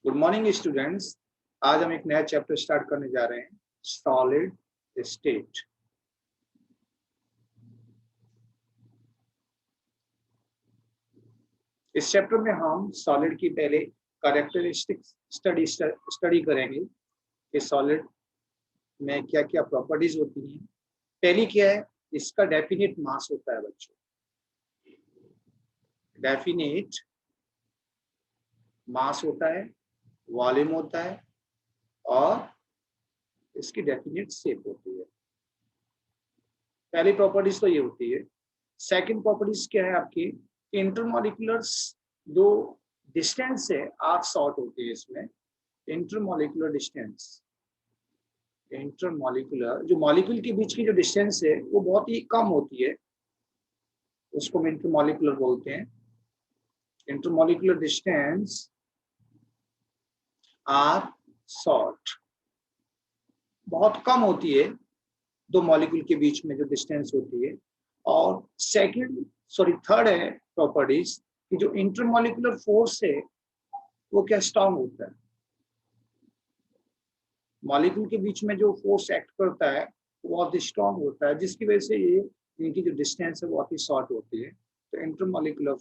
Good morning students. आज हम एक नया चैप्टर स्टार्ट करने जा रहे हैं, सॉलिड स्टेट। इस चैप्टर में हम सॉलिड की पहले कैरेक्टरिस्टिक्स स्टडी करेंगे कि सॉलिड में क्या क्या प्रॉपर्टीज होती हैं। पहली क्या है, इसका डेफिनेट मास होता है बच्चों, डेफिनेट मास होता है, वॉल्यूम होता है और इसकी डेफिनेट शेप होती है। पहली प्रॉपर्टीज तो ये होती है। सेकंड प्रॉपर्टीज क्या है आपकी, इंटरमॉलिक्यूलर्स जो डिस्टेंस है आर शॉर्ट होती है। इसमें इंटरमॉलिक्यूलर डिस्टेंस, इंटरमॉलिक्यूलर जो मॉलिक्यूल के बीच की जो डिस्टेंस है वो बहुत ही कम होती है, उसको हम इंटरमॉलिक्यूलर बोलते हैं। इंटरमॉलिक्यूलर डिस्टेंस आर शॉर्ट, बहुत कम होती है दो मॉलिक्यूल के बीच में जो डिस्टेंस होती है। और थर्ड है प्रॉपर्टीज कि जो इंटरमॉलिक्यूलर फोर्स है वो क्या स्ट्रांग होता है। मॉलिक्यूल के बीच में जो फोर्स एक्ट करता है वो बहुत ही स्ट्रांग होता है, जिसकी वजह से ये इनकी जो डिस्टेंस है बहुत ही शॉर्ट होती है। तो इंटरमॉलिक्यूलर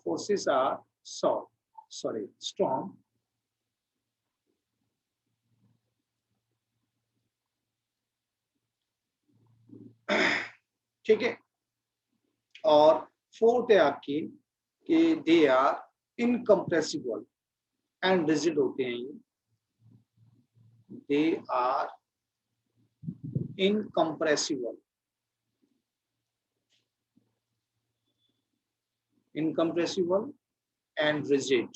फोर्सेस आर स्ट्रांग। ठीक है। और फोर्थ है आपकी कि they are incompressible and rigid होते हैं। ये they are incompressible, incompressible and rigid,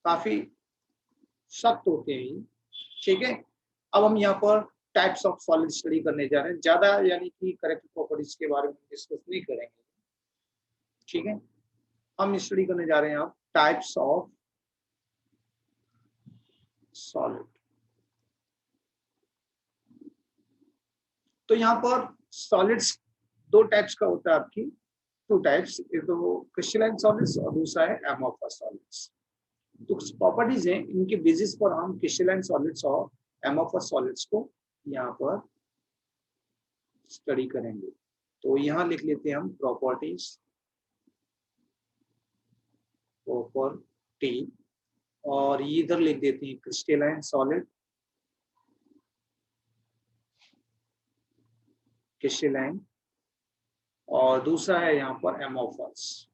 काफी सख्त होते हैं ये। ठीक है। अब हम यहाँ पर टाइप्स ऑफ सॉलिड स्टडी करने जा रहे हैं, ज्यादा यानी कि करेक्ट प्रॉपर्टीज के बारे में डिस्कस नहीं करेंगे। ठीक है, हम स्टडी करने जा रहे हैं अब टाइप्स ऑफ सॉलिड। तो यहाँ पर सॉलिड्स दो टाइप्स का होता है आपकी, टू टाइप्स, एक तो क्रिस्टलाइन सॉलिड्स और दूसरा है एमोर्फस सॉलिड्स। तो कुछ प्रॉपर्टीज हैं, इनके बेसिस पर हम क्रिस्टलाइन सॉलिड्स और एमोर्फस सॉलिड्स को यहाँ पर स्टडी करेंगे। तो यहाँ लिख लेते हैं हम प्रॉपर्टीज, प्रॉपर्टी, और ये इधर लिख देते हैं क्रिस्टलाइन सॉलिड, क्रिस्टलाइन, और दूसरा है यहाँ पर एमोर्फस।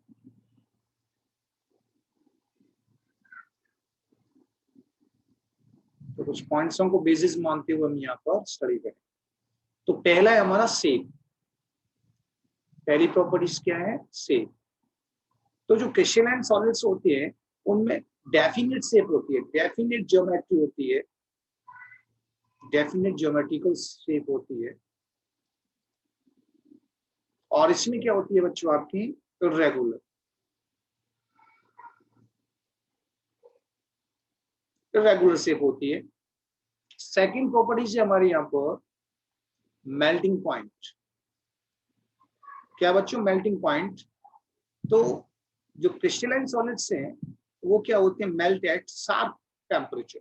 तो कुछ पॉइंट्सों को बेसिस मानते हुए हम यहाँ पर स्टडी करें। तो पहला है हमारा शेप। पहली प्रॉपर्टीज क्या है, शेप। तो जो क्रिस्टलाइन सॉलिड्स होती है उनमें डेफिनेट शेप होती है, डेफिनेट ज्योमेट्री होती है, डेफिनेट ज्योमेट्रिकल शेप होती है। और इसमें क्या होती है बच्चों आपकी, इर्रेगुलर, इर्रेगुलर शेप होती है। सेकंड प्रॉपर्टीज है हमारी यहाँ पर मेल्टिंग पॉइंट। क्या बच्चों, मेल्टिंग पॉइंट। तो जो क्रिस्टलाइन सॉलिड्स हैं वो क्या होते हैं, melt eight sharp temperature,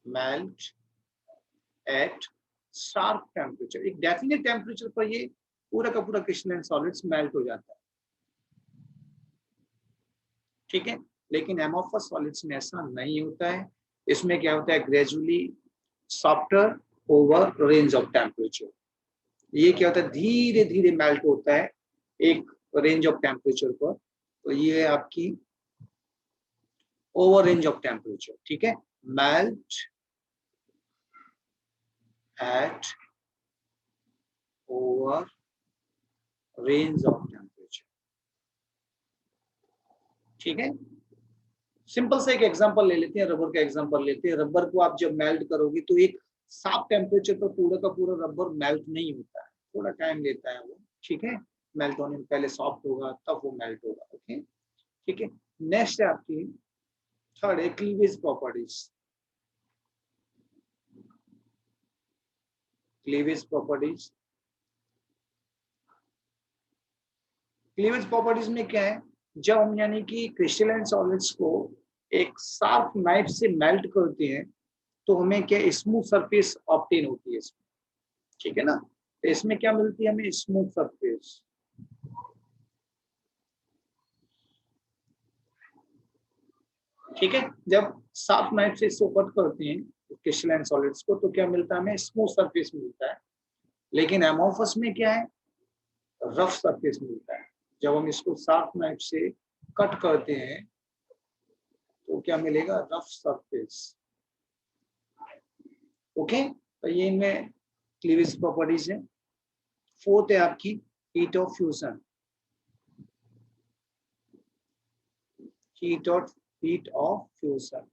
melt eight sharp temperature. एक डेफिनेट टेम्परेचर पर ये पूरा का पूरा क्रिस्टलाइन सॉलिड्स मेल्ट हो जाता है। ठीक है, लेकिन एमोर्फस सॉलिड्स में ऐसा नहीं होता है। इसमें क्या होता है, gradually softer over range of temperature. ये क्या होता है, धीरे धीरे मेल्ट होता है एक रेंज ऑफ टेम्परेचर पर। तो ये है आपकी ओवर रेंज ऑफ टेम्परेचर। ठीक है, melt eight over range of temperature. ठीक है, सिंपल से एक एग्जांपल ले लेते हैं, रबर का एग्जांपल लेते हैं। रबर को आप जब मेल्ट करोगे तो एक साफ टेम्परेचर पर पूरा का पूरा रबर मेल्ट नहीं होता है, थोड़ा टाइम लेता है वो। ठीक है, मेल्ट होने में पहले सॉफ्ट होगा तब वो मेल्ट होगा। ओके, ठीक है। नेक्स्ट है आपकी थर्ड है cleavage properties. Cleavage properties, cleavage properties में क्या है, जब हम यानी कि क्रिस्टलाइन सॉलिड्स को एक शार्प नाइफ से मेल्ट करते हैं तो हमें क्या स्मूथ सरफेस ऑब्टेन होती है इसमें, ठीक है ना। तो इसमें क्या मिलती है हमें, स्मूथ सरफेस। ठीक है, जब शार्प नाइफ से इसको कट करते हैं क्रिस्टलाइन सॉलिड्स को तो क्या मिलता है हमें, स्मूथ सरफेस मिलता है। लेकिन एमोफस में क्या है, रफ सरफेस मिलता है। जब हम इसको शार्प नाइफ से कट करते हैं तो क्या मिलेगा, रफ सरफेस। ओके, तो ये इनमें क्लीवेज प्रॉपर्टीज है। फोर्थ है आपकी heat of fusion. Heat of fusion,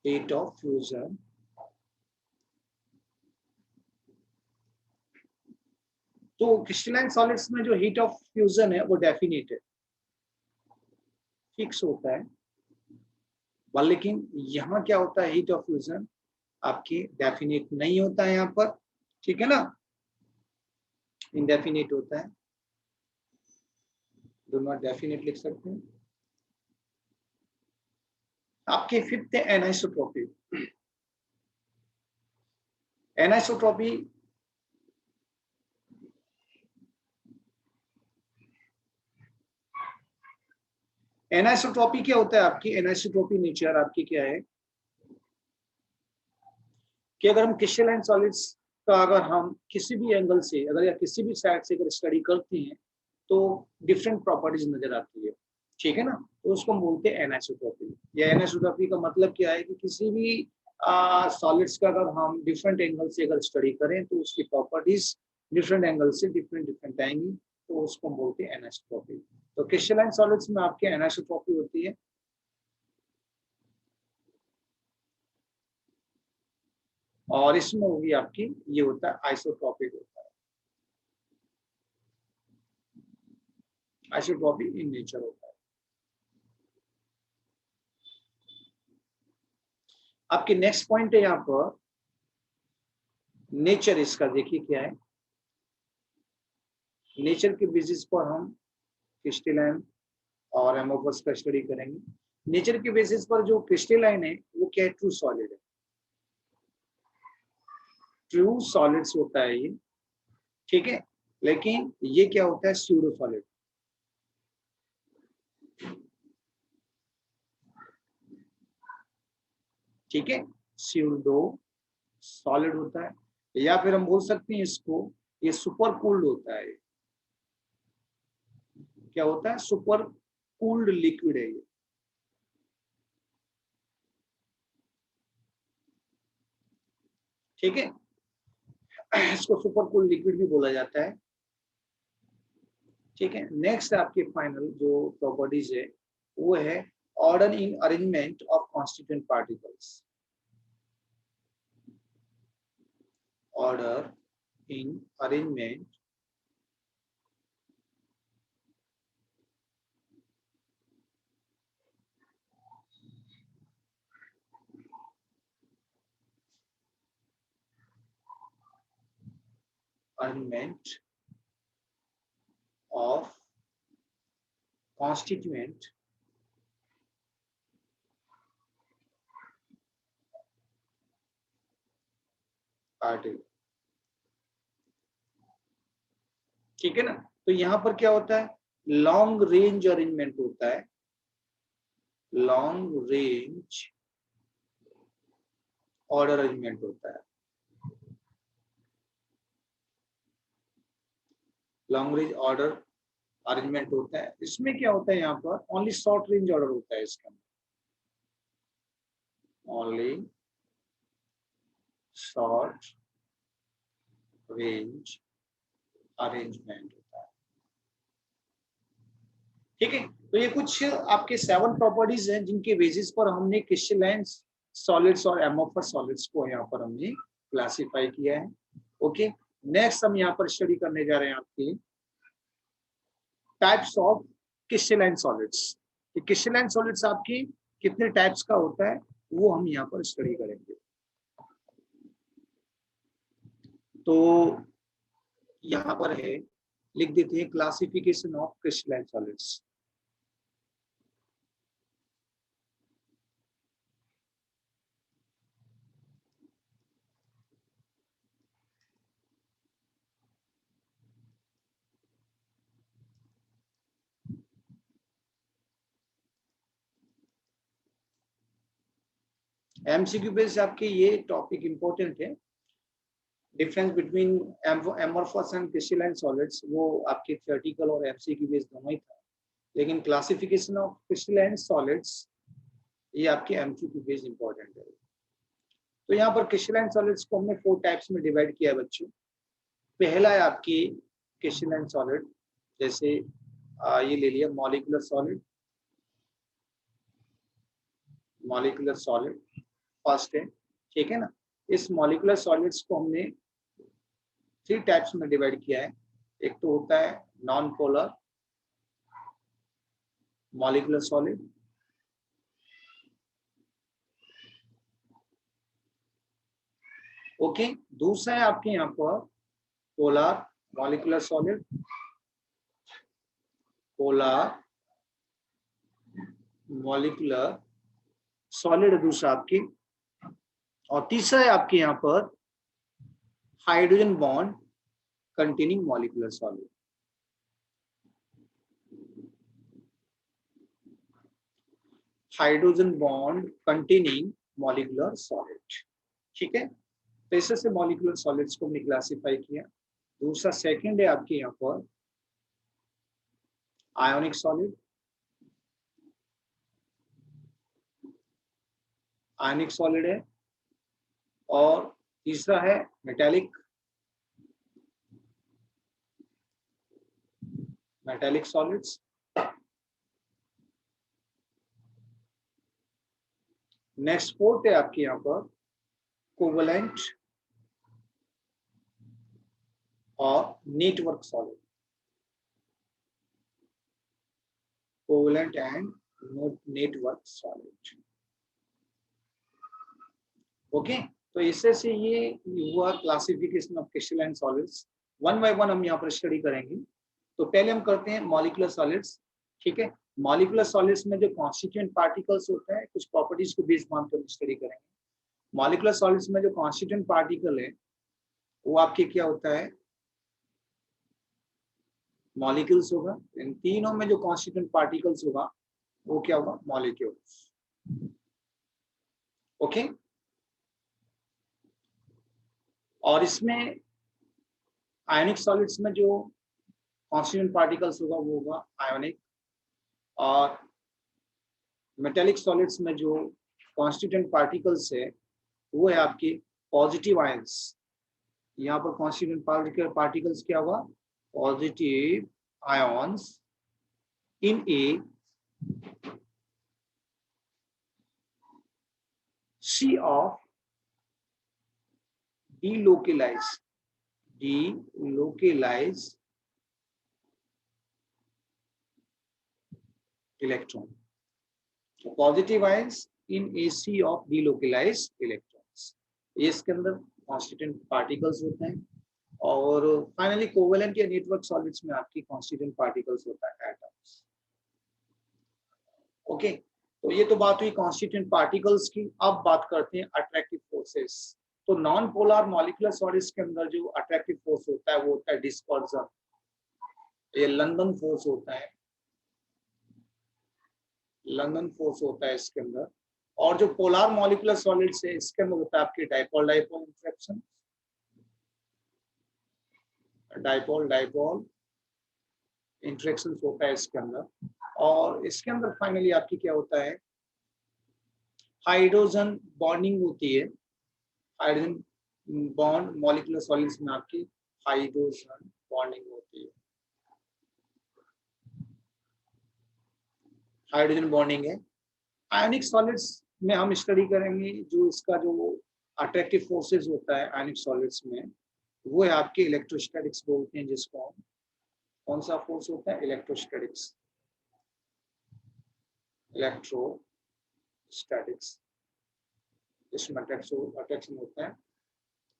heat of fusion. तो क्रिस्टलाइन सॉलिड्स में जो हीट ऑफ फ्यूजन है वो डेफिनेट है, फिक्स होता है। लेकिन यहाँ क्या होता है, हीट ऑफ फ्यूजन आपकी डेफिनेट नहीं होता है यहाँ पर, ठीक है ना, इंडेफिनेट होता है। डू नॉट डेफिनेट लिख सकते हैं। आपके फिफ्थ है एनाइसोट्रॉपी। एनाइसोट्रॉपी एनाइसोट्रॉपी क्या होता है आपकी, एनाइसोट्रॉपी नेचर आपकी क्या है कि अगर हम क्रिस्टलाइन सॉलिड्स का अगर हम किसी भी एंगल से अगर या किसी भी साइड से अगर स्टडी करते हैं तो डिफरेंट प्रॉपर्टीज नजर आती है, ठीक है ना। तो उसको हम बोलते हैं एनाइसोट्रॉपी। या एनाइसोट्रॉपी का मतलब क्या है कि किसी भी सॉलिड्स का अगर हम डिफरेंट एंगल से अगर स्टडी करें तो उसकी प्रॉपर्टीज डिफरेंट एंगल से डिफरेंट आएंगी, तो उसको हम बोलते हैं एनाइसोट्रॉपी। तो क्रिस्टलाइन सॉलिड्स में आपके एनाइसोट्रॉपी होती है। और इसमें होगी आपकी, ये होता है आइसोट्रॉपिक होता है, आइसोट्रॉपिक इन नेचर होता है। आपके नेक्स्ट पॉइंट है यहाँ पर नेचर, इसका देखिए क्या है। नेचर के बेसिस पर हम क्रिस्टलाइन और एमोफस का स्टडी करेंगे। नेचर के बेसिस पर जो क्रिस्टलाइन है वो क्या है, ट्रू सॉलिड है, ट्रू सॉलिड्स होता है ये, ठीक है। लेकिन ये क्या होता है, स्यूडो सॉलिड, ठीक है, स्यूडो सॉलिड होता है। या फिर हम बोल सकते हैं इसको, ये सुपर कूल्ड होता है। क्या होता है, सुपर कूल्ड लिक्विड है ये, ठीक है। इसको सुपर कूल्ड लिक्विड भी बोला जाता है, ठीक है। नेक्स्ट आपके फाइनल जो प्रॉपर्टीज है वो है order in arrangement of constituent particles. Order in arrangement arrangement of constituent particle, ठीक है ना। तो यहां पर क्या होता है, लॉन्ग रेंज अरेंजमेंट होता है, लॉन्ग रेंज ऑर्डर अरेंजमेंट होता है, लॉन्ग रेंज ऑर्डर अरेंजमेंट होता है। इसमें क्या होता है, यहाँ पर ओनली शॉर्ट रेंज ऑर्डर होता है इसका, ओनली शॉर्ट रेंज अरेंजमेंट होता है, ठीक है। तो ये कुछ आपके 7 प्रॉपर्टीज हैं जिनके बेसिस पर हमने क्रिस्टलाइन सॉलिड्स और एमोफस सॉलिड्स को यहाँ पर हमने क्लासिफाई किया है। ओके, नेक्स्ट हम यहाँ पर स्टडी करने जा रहे हैं आपके types of crystalline solids. Crystalline solids आपकी कितने टाइप्स का होता है वो हम यहाँ पर स्टडी करेंगे। तो यहाँ पर है, लिख देते हैं classification of crystalline solids. MCQ based आपके ये टॉपिक इंपॉर्टेंट है। Difference between amorphous and crystalline solids वो आपके थियोरेटिकल और एमसीक्यू बेस्ड दोनों ही था, लेकिन क्लासिफिकेशन ऑफ क्रिस्टलाइन सॉलिड्स ये आपके एमसीक्यू बेस्ड इंपॉर्टेंट है। तो यहाँ पर क्रिस्टलाइन सॉलिड्स को हमने 4 टाइप्स में डिवाइड किया है बच्चों। पहला है आपकी क्रिस्टलाइन सॉलिड, जैसे ये ले लिया molecular solid, molecular solid first है, ठीक है ना। इस मॉलिक्यूलर सॉलिड्स को हमने 3 टाइप्स में डिवाइड किया है। एक तो होता है non polar molecular solid, okay. दूसरा है आपके यहाँ पर polar molecular solid, polar molecular solid दूसरा आपकी, और तीसरा है आपके यहाँ पर hydrogen bond containing molecular solid. Hydrogen bond containing molecular solid, ठीक है। तो इसे से मॉलिक्यूलर सॉलिड्स को हमने क्लासिफाई किया। दूसरा सेकंड है आपके यहाँ पर आयोनिक सॉलिड, आयनिक सॉलिड है, और तीसरा है metallic, metallic solids. Next fourth है आपके यहाँ पर कोवलेंट और network solid, covalent and network solid, okay. तो इससे से ये हुआ classification of crystalline solids. One by one हम यहाँ पर स्टडी करेंगे। तो पहले हम करते हैं मॉलिक्यूलर सॉलिड्स, ठीक है। मॉलिक्यूलर सॉलिड्स में जो कॉन्स्टिट्यूएंट पार्टिकल्स होते हैं, कुछ प्रॉपर्टीज को बेस मानकर स्टडी करेंगे। मॉलिक्यूलर सॉलिड्स में जो कॉन्स्टिट्यूएंट पार्टिकल है वो आपके क्या होता है, मॉलिक्यूल्स होगा। इन तीनों में जो कॉन्स्टिट्यूएंट पार्टिकल्स होगा वो क्या होगा, मॉलिक्यूल्स, ओके। और इसमें आयनिक सॉलिड्स में जो कॉन्स्टिट्यूएंट पार्टिकल्स होगा वो होगा आयोनिक, और मेटेलिक सॉलिड्स में जो कॉन्स्टिट्यूएंट पार्टिकल्स है वो है आपके पॉजिटिव आयंस। यहाँ पर कॉन्स्टिट्यूएंट पार्टिकल्स क्या होगा, positive ions in a sea of delocalized electron. So positive ions in a sea of delocalized electrons. ये इसके अंदर कॉन्स्टिट्यूएंट पार्टिकल्स होते हैं। और फाइनली कोवेलेंट या नेटवर्क सॉलिड्स में आपकी कॉन्स्टिट्यूएंट पार्टिकल्स होता है एटम्स, ओके। तो ये तो बात हुई कॉन्स्टिट्यूएंट पार्टिकल्स की। अब बात करते हैं अट्रैक्टिव फोर्सेस। तो नॉन पोलर मॉलिक्यूलर सॉलिड्स के अंदर जो अट्रैक्टिव फोर्स होता है वो होता है डिस्पर्जन, ये लंदन फोर्स होता है, लंदन फोर्स होता है इसके अंदर। और जो पोलर मॉलिक्यूलर सॉलिड्स है इसके अंदर होता है आपके dipole dipole interaction, dipole dipole interaction होता है इसके अंदर। और इसके अंदर फाइनली आपकी क्या होता है, हाइड्रोजन बॉन्डिंग होती है। हाइड्रोजन बॉन्ड मॉलिक्यूलर सॉलिड्स में आपकी हाइड्रोजन बॉन्डिंग होती है, हाइड्रोजन बॉन्डिंग है। आयनिक सॉलिड्स में हम स्टडी करेंगे जो इसका जो अट्रैक्टिव फोर्सेस होता है आयनिक सॉलिड्स में, वो है आपके इलेक्ट्रोस्टैटिक्स बोलते हैं, जिसको हम कौन सा फोर्स होता है, इलेक्ट्रोस्टैटिक्स, इलेक्ट्रोस्टैटिक्स, इसमें अट्रैक्शन होता है,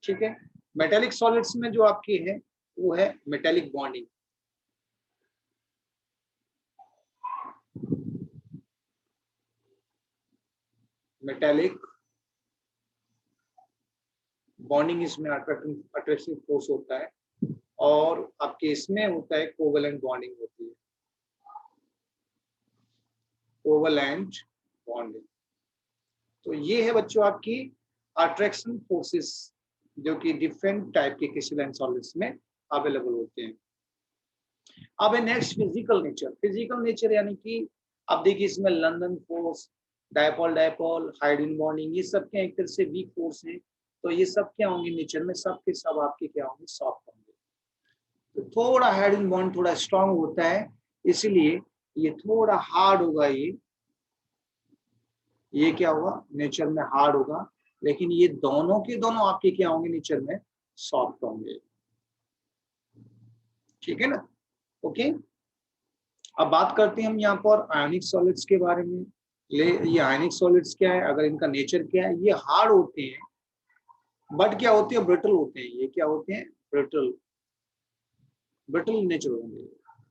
ठीक है। मेटेलिक सॉलिड्स में जो आपकी है वो है मेटेलिक बॉन्डिंग। मेटेलिक बॉन्डिंग इसमें अट्रैक्टिव फोर्स होता है, और आपके इसमें होता है कोवेलेंट बॉन्डिंग होती है, कोवेलेंट बॉन्डिंग। तो ये है बच्चों आपकी अट्रैक्शन फोर्सेस जो कि डिफरेंट टाइप के क्रिस्टलाइन सॉलिड्स में अवेलेबल होते हैं। अब है next physical nature. Physical nature यानी कि अब देखिए इसमें London force, dipole dipole, hydrogen bonding, ये सब के एक तरह से वीक फोर्स हैं। तो ये सब क्या होंगे नेचर में, सब के सब आपके क्या होंगे, सॉफ्ट होंगे। तो थोड़ा हाइड्रोजन बॉन्ड थोड़ा स्ट्रांग होता है, इसलिए ये थोड़ा हार्ड होगा। ये क्या होगा, नेचर में हार्ड होगा, लेकिन ये दोनों के दोनों आपके क्या होंगे, नेचर में सॉफ्ट होंगे। ठीक है ना, ओके। अब बात करते हैं हम यहाँ पर आयनिक सॉलिड्स के बारे में। ये आयनिक सॉलिड्स क्या है, अगर इनका नेचर क्या है, ये हार्ड होते हैं बट क्या होते हैं, ब्रिटल होते हैं। ये क्या होते हैं, ब्रिटल, ब्रिटल नेचर होंगे।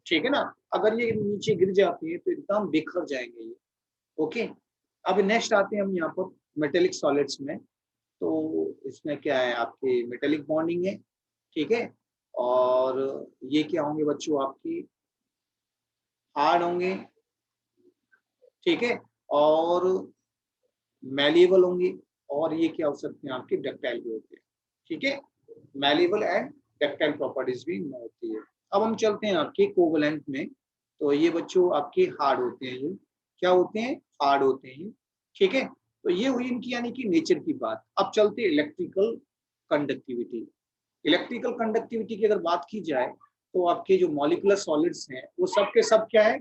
ठीक है ना, अगर ये नीचे गिर जाते हैं तो एकदम बिखर जाएंगे ये। ओके। अब नेक्स्ट आते हैं हम यहाँ पर मेटेलिक सॉलिड्स में। तो इसमें क्या है, आपकी मेटेलिक बॉन्डिंग है, ठीक है। और ये क्या होंगे बच्चों, आपकी हार्ड होंगे, ठीक है, और मैलिएबल होंगे, और ये क्या हो सकते हैं, आपके डक्टाइल भी होते हैं। ठीक है, मैलिएबल एंड डक्टाइल प्रॉपर्टीज भी इनमें होती है। अब हम चलते हैं आपके कोवेलेंट में। तो ये बच्चों आपके हार्ड होते हैं, ये क्या होते हैं, हार्ड होते हैं। ठीक है, तो ये हुई इनकी यानी कि नेचर की बात। अब चलते हैं इलेक्ट्रिकल कंडक्टिविटी। इलेक्ट्रिकल कंडक्टिविटी की अगर बात की जाए तो आपके जो मॉलिक्यूलर सॉलिड्स हैं वो सब के सब क्या है,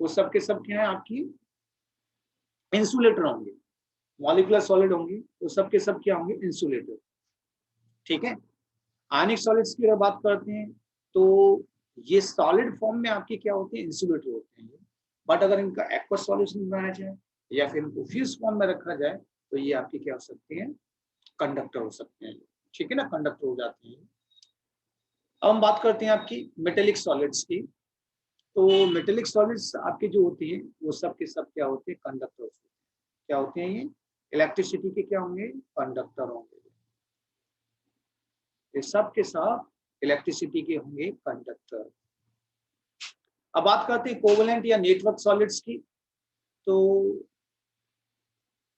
वो सब के सब क्या है, आपकी इंसुलेटर होंगे। मॉलिक्यूलर सॉलिड होंगे वो सब के सब क्या होंगे, इंसुलेटर। ठीक है, आयनिक सॉलिड्स की अगर बात करते हैं तो ये सॉलिड फॉर्म में आपके क्या होते हैं, इंसुलेटर होते हैं। बट अगर इनका एक्वस सॉल्यूशन बनाया जाए या फिर इनको फ्यूज फॉर्म में रखा जाए तो ये आपके क्या हो सकते हैं, कंडक्टर हो सकते हैं। ठीक है ना, कंडक्टर हो जाते हैं। अब हम बात करते हैं आपकी मेटेलिक सॉलिड्स की। तो मेटेलिक सॉलिड्स आपके जो होते हैं वो सब के सब क्या होते हैं, कंडक्टर होते हैं। क्या होते हैं ये, इलेक्ट्रिसिटी के क्या होंगे, कंडक्टर होंगे। ये सब के सब इलेक्ट्रिसिटी के होंगे कंडक्टर। अब बात करते हैं कोवेलेंट या नेटवर्क सॉलिड्स की। तो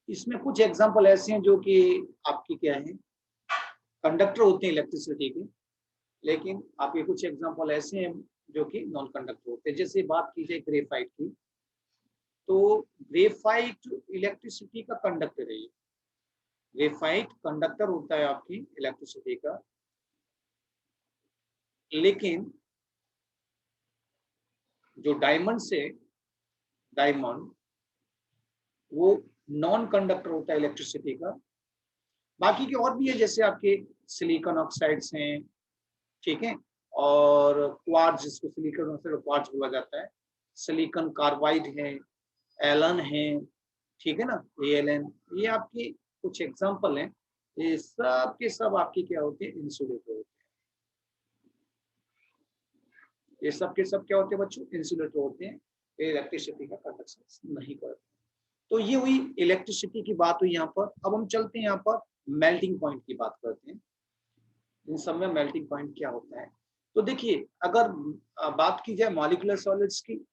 इसमें कुछ एग्जांपल ऐसे हैं जो कि आपकी क्या है, कंडक्टर होते हैं इलेक्ट्रिसिटी के, लेकिन आपके कुछ एग्जांपल ऐसे हैं जो कि नॉन कंडक्टर होते हैं। जैसे बात की जाए ग्रेफाइट की, तो ग्रेफाइट इलेक्ट्रिसिटी का कंडक्टर है। ग्रेफाइट कंडक्टर होता है आपकी इलेक्ट्रिसिटी का, लेकिन जो डायमंड से, डायमंड वो नॉन कंडक्टर होता है इलेक्ट्रिसिटी का। बाकी के और भी है, जैसे आपके सिलिकॉन ऑक्साइड्स हैं, ठीक है, और क्वार्ट्ज, जिसको सिलिकॉन ऑक्साइड क्वार्ट्ज बोला जाता है, सिलिकॉन कार्बाइड है, एलन है, ठीक है ना, एएलएन, ये आपके कुछ एग्जांपल हैं। ये सब के सब आपके क्या होते हैं, इंसुलेटर होते हैं। ये सब के सब क्या होते हैं बच्चों, इंसुलेटर होते हैं। ये इलेक्ट्रिसिटी का कंडक्शन नहीं करते। तो ये हुई इलेक्ट्रिसिटी की बात हुई यहाँ पर। अब हम चलते हैं यहाँ पर मेल्टिंग पॉइंट की बात करते हैं। इन सब में मेल्टिंग पॉइंट क्या होता है। तो देखिए, अगर बात की जाए मॉलिक्यूलर सॉलिड्स की,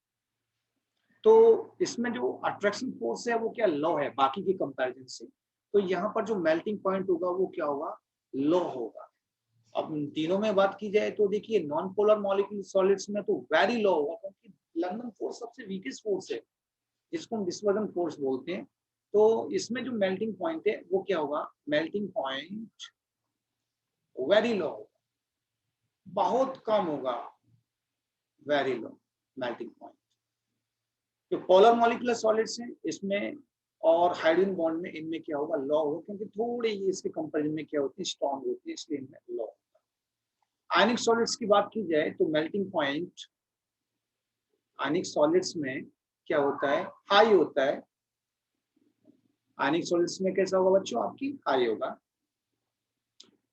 तो इसमें जो अट्रैक्शन फोर्स है वो क्या लो है बाकी के कंपैरिजन से। तो यहाँ पर जो मेल्टिंग पॉइंट होगा वो क्या होगा, लो होगा। अब तीनों में बात की जाए तो देखिए, नॉन पोलर मॉलिक्यूलर सॉलिड्स में तो वेरी लो होगा, क्योंकि लंदन फोर्स सबसे वीकेस्ट फोर्स है, जिसको हम डिस्पर्जन फोर्स बोलते हैं। तो इसमें जो मेल्टिंग पॉइंट है वो क्या होगा, मेल्टिंग पॉइंट वेरी लो होगा, बहुत कम होगा, वेरी लो मेल्टिंग पॉइंट। जो पोलर मॉलिक्यूलर सॉलिड्स हैं इसमें और हाइड्रोजन बॉन्ड में, इनमें क्या होगा, लो होगा, क्योंकि थोड़े ये इसके कंपैरिजन में क्या होती है, स्ट्रॉन्ग होती है, इसलिए इनमें लो होगा। आयनिक सॉलिड्स की बात की जाए तो मेल्टिंग पॉइंट आयनिक सॉलिड्स में क्या होता है, हाई होता है। आयनिक सॉलिड्स में कैसा होगा बच्चों, आपकी हाई होगा।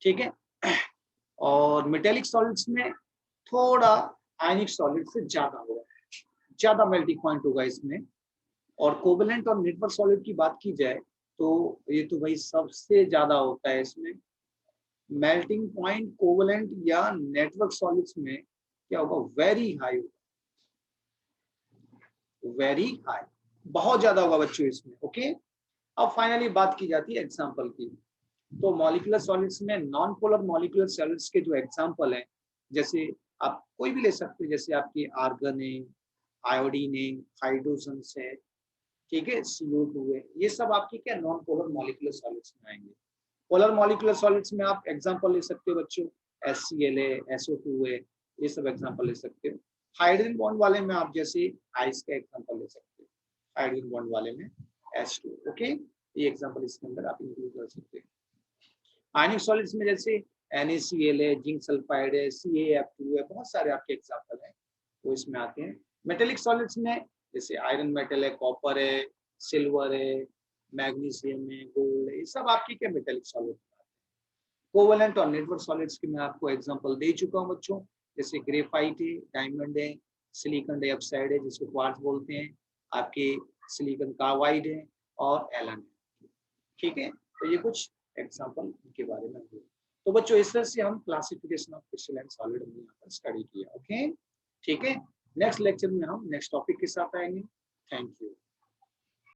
ठीक है। और मेटेलिक सॉलिड्स में थोड़ा आयनिक सॉलिड से ज्यादा होगा, ज्यादा मेल्टिंग पॉइंट होगा इसमें। और कोवेलेंट और नेटवर्क सॉलिड की बात की जाए तो ये तो भाई सबसे ज्यादा होता है इसमें। मेल्टिंग पॉइंट कोवेलेंट या नेटवर्क सॉलिड्स में क्या होगा, वेरी हाई, वेरी हाई, बहुत ज्यादा होगा बच्चों इसमें। ओके, अब फाइनली बात की जाती है एग्जांपल की। तो मॉलिक्यूलर सॉलिड्स में नॉन पोलर मॉलिक्यूलर सॉलिड्स के जो एग्जांपल हैं, जैसे आप कोई भी ले सकते हैं, जैसे आपकी आर्गन है, आयोडीन है, हाइड्रोजन्स है, ठीक है, CO2 है, ये सब आपकी क्या नॉन पोलर मॉलिक्यूलर सॉलिड्स में आएंगे। पोलर मॉलिक्यूलर सॉलिड्स में आप एग्जांपल ले सकते हो बच्चों, HCl है, SO2 है, ये सब एग्जांपल ले सकते हो। हाइड्रोजन बॉन्ड वाले में आप जैसे आइस का एग्जांपल ले सकते हो, हाइड्रोजन बॉन्ड वाले में H2। ओके, ये एग्जांपल इसके अंदर आप इंक्लूड कर सकते हैं। आयनिक सॉलिड्स में जैसे NaCl है, जिंक सल्फाइड है, CaF2 है, बहुत सारे आपके एग्जांपल हैं वो इसमें आते हैं। मेटेलिक सॉलिड्स में जैसे आयरन मेटल है, कॉपर है, सिल्वर है, मैग्नीशियम है, गोल्ड है, ये सब आपकी क्या मेटेलिक सॉलिड। कोवेलेंट और नेटवर्क सॉलिड्स की मैं आपको एग्जांपल दे चुका हूं बच्चों, जैसे ग्रेफाइट है, डायमंड है, सिलिकॉन डाइऑक्साइड है जिसको क्वार्ट्ज बोलते हैं, आपके सिलिकॉन कार्बाइड है, और एलन है। ठीक है, तो ये कुछ एग्जांपल इनके बारे में हुए। तो बच्चों इस तरह से हम क्लासिफिकेशन ऑफ क्रिस्टलाइन सॉलिड में यहाँ पर स्टडी किया। ओके, ठीक है, नेक्स्ट लेक्चर में हम नेक्स्ट टॉपिक के साथ आएंगे। Thank you.